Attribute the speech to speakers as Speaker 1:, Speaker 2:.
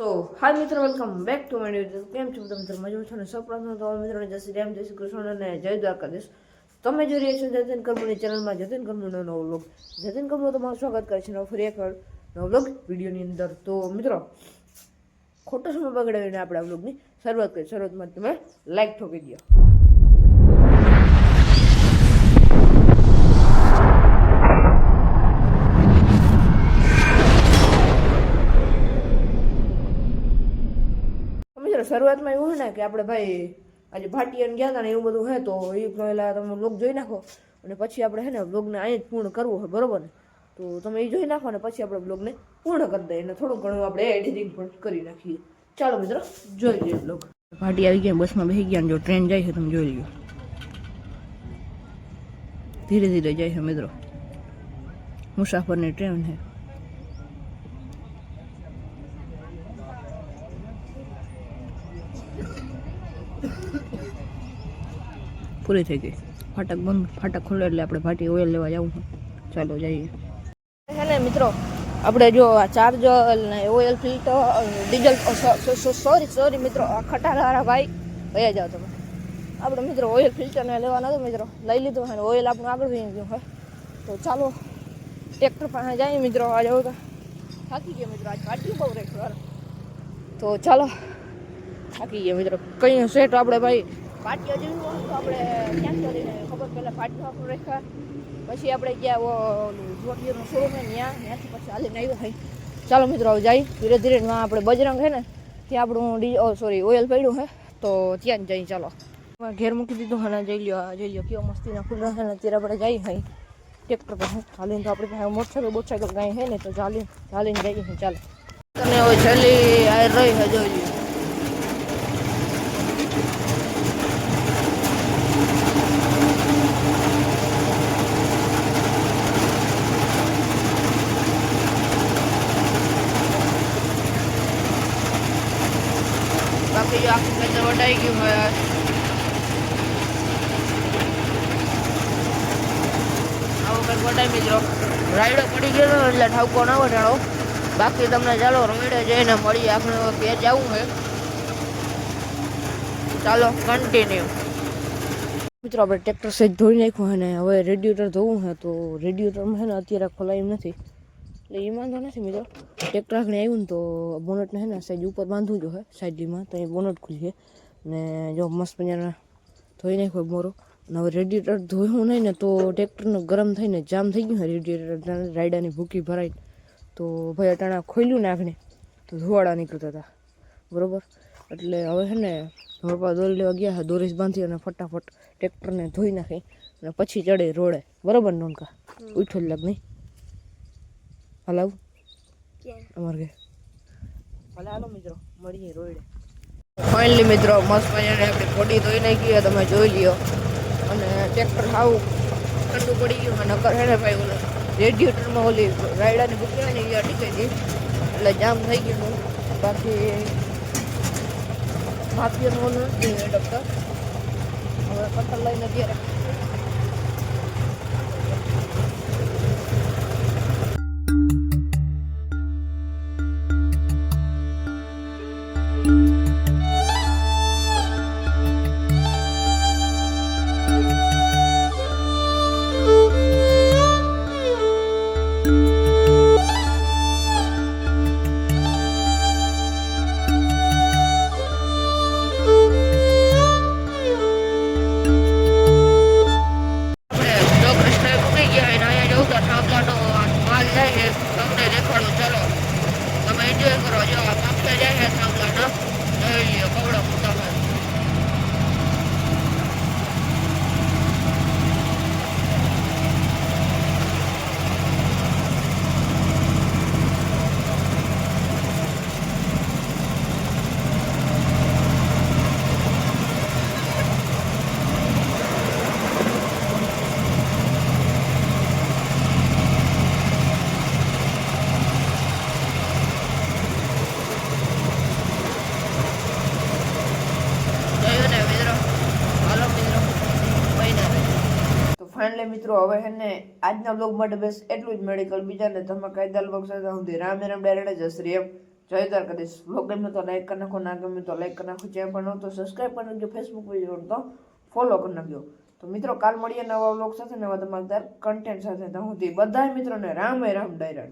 Speaker 1: સો હાય મિત્રો, welcome back to my new કેમ છો તમે મિત્રો? મજા છો ને? સૌપ્રથમ તો મિત્રોને જય શ્રી રામ, જય શ્રી કૃષ્ણ અને જય દ્વારકાધીશ. તમે જોઈ રહ્યા છો જતીન કમુની ચેનલમાં જતીન કમુનો નવો વ્લોગ. જતીન કમુનો તમારું સ્વાગત કરે છે ફરી એક નવો વ્લોગ વિડીયોની અંદર. તો મિત્રો, ખોટો સમય બગાડીને આપણે આ વ્લોગની શરૂઆત કરી. શરૂઆતમાં તમે લાઈક ઠોકી દો. શરૂઆતમાં એવું હોય ને કે આપણે ભાઈ આજે ભાટિયાને ગયા હતા ને એવું બધું હોય, તો એ પહેલાં તમે વ્લોગ જોઈ નાખો અને પછી આપણે છે ને વ્લોગને અહીં જ પૂર્ણ કરવું હોય, બરોબર ને? તો તમે એ જોઈ નાખો ને પછી આપણે વ્લોગને પૂર્ણ કરી દઈએ અને થોડું ઘણું આપણે એડિટિંગ પણ કરી નાખીએ. ચાલો મિત્રો, જોઈ લઈએ વ્લોગ. ભાટી આવી ગયા, બસમાં બેસી ગયા. જો ટ્રેન જાય છે તમે જોઈ લો, ધીરે ધીરે જાય છે મિત્રો. મુસાફરની ટ્રેન છે. પૂરી થઈ ગઈ. ફાટક બંધ, ફાટક ખોલે એટલે આપણે ભાટી ઓઇલ લેવા જવું. ચાલો જઈએ. છે ને મિત્રો, આપણે જો આ ચાર્જર ને ઓઇલ ફિલ્ટર ડીઝલ, સોરી મિત્રો, આ ખટારાવાળા ભાઈ ભયા જાઓ તમે. આપણે મિત્રો ઓઇલ ફિલ્ટર ને લેવાના હતું મિત્રો, લઈ લીધું હોય ને ઓઇલ આપણું આગળ થઈ ગયું હોય. તો ચાલો ટ્રેક્ટર પાસે જઈએ મિત્રો. આ જવું તો થાકી ગયા મિત્રો, આજ પાટી બહુ રાખ્યું. તો ચાલો, થાકી ગયા મિત્રો. કઈ સેટ આપણે ભાઈ પાટિયા જેવું હોય તો આપણે ક્યાં કરીને ખબર પહેલાં પાટિયા આપણું રાખ્યા. પછી આપણે ગયા જોટીઓનો શોરૂમ છે ત્યાંથી પછી હાલીને આવ્યો હોય. ચાલો મિત્રો, હવે જાય ધીરે ધીરે. આપણે બજરંગ છે ને ત્યાં આપણું ઓઇલ પડ્યું છે, તો ત્યાં જ જઈએ. ચાલો, ઘેર મૂકી દીધું અને જઈ લ્યો કેવો મસ્તીના ખુલ્લા છે ને. અત્યારે આપણે જઈએ હોય ટ્રેક્ટર પર હાલીને. તો આપણી પાસે મોટરસાઇકલ કાંઈ છે ને, તો ચાલીને જઈએ. ચાલો, અને હવે છેલ્લી આ રહી છે જોઈ. બાકી આખું ખેતર વટાઈ ગયું હોય. આવું કંઈક વટાઈ મિત્રો. રાયડો પડી ગયો એટલે ઠાવકો ના વટાડો. બાકી તમને ચાલો રોયડે જઈને મળીએ. આપણે ઘેર જવું છે. ચાલો કન્ટિન્યુ. મિત્રો, આપણે ટ્રેક્ટર સહેજ ધોઈ નાખ્યું છે ને હવે રેડિએટર ધોવું છે. તો રેડિએટરમાં છે ને અત્યારે ખોલાયું નથી, એટલે એ વાંધો નથી મિત્રો. ટ્રેક્ટર આગળ આવ્યું ને તો બોનટને છે ને સાઈડ ઉપર બાંધવું જો હોય સાઈડમાં, તો એ બોનટ ખુલીએ ને જો મસ્ત મજાના ધોઈ નાખ્યો મોરો. અને હવે રેડિએટર ધોયું નહીં ને તો ટ્રેક્ટરનું ગરમ થઈને જામ થઈ ગયું હોય રેડિએટર. રાયડાની ભૂકી ભરાઈ તો ભાઈ અટાણા ખોલ્યું ને આગળ તો ધોવાડા નીકળતા હતા, બરાબર. એટલે હવે છે ને ધોળપા દોરી લેવા ગયા છે. દોરીસ બાંધી અને ફટાફટ ટ્રેક્ટરને ધોઈ નાખી અને પછી ચડે રોડે, બરાબર. નોનકા ઉઠો જ લાગ નહીં હલાવું અમારે ઘરે. ભલે હાલો મિત્રો, મળીએ રોડે. ફાઇનલી મિત્રો, મસ્ત મજાને આપણી બોડી ધોઈ નાખી તમે જોઈ લ્યો. અને ટ્રેક્ટર આવું ઠંડુ પડી ગયું. નકર હે ને ભાઈ ઓલું રેડિએટરમાં ઓલી રાયડાની ભૂકી હોય ને એ અટકી ગઈ એટલે જામ થઈ ગયું. બાકી માફીઓનું ઓલું નથી ડૉક્ટર. હવે કટર લઈને અત્યારે ફાઇનલી મિત્રો, હવે છે ને આજના બ્લોગ માટે બસ એટલું જ. મેડિકલ બીજાને ધમાકેદાર બ્લોગ સાથે સુધી રામ રામ ડાયરેક્ટ જય શ્રી રામ, જય દ્વારકાધીશ. બ્લોગ ગમે તો લાઈક કરી નાખો, ના ગમે તો લાઈક કરી નાખો, ચેનલ પર ન તો સબસ્ક્રાઈબ કરી નાખજો, ફેસબુક પેજ તો ફોલો કરી નાખજો. તો મિત્રો કાલ મળીએ નવા બ્લોગ સાથે, નવા ધમાકેદાર કન્ટેન્ટ સાથે. ત્યાં સુધી બધા મિત્રોને રામ ડાયરા.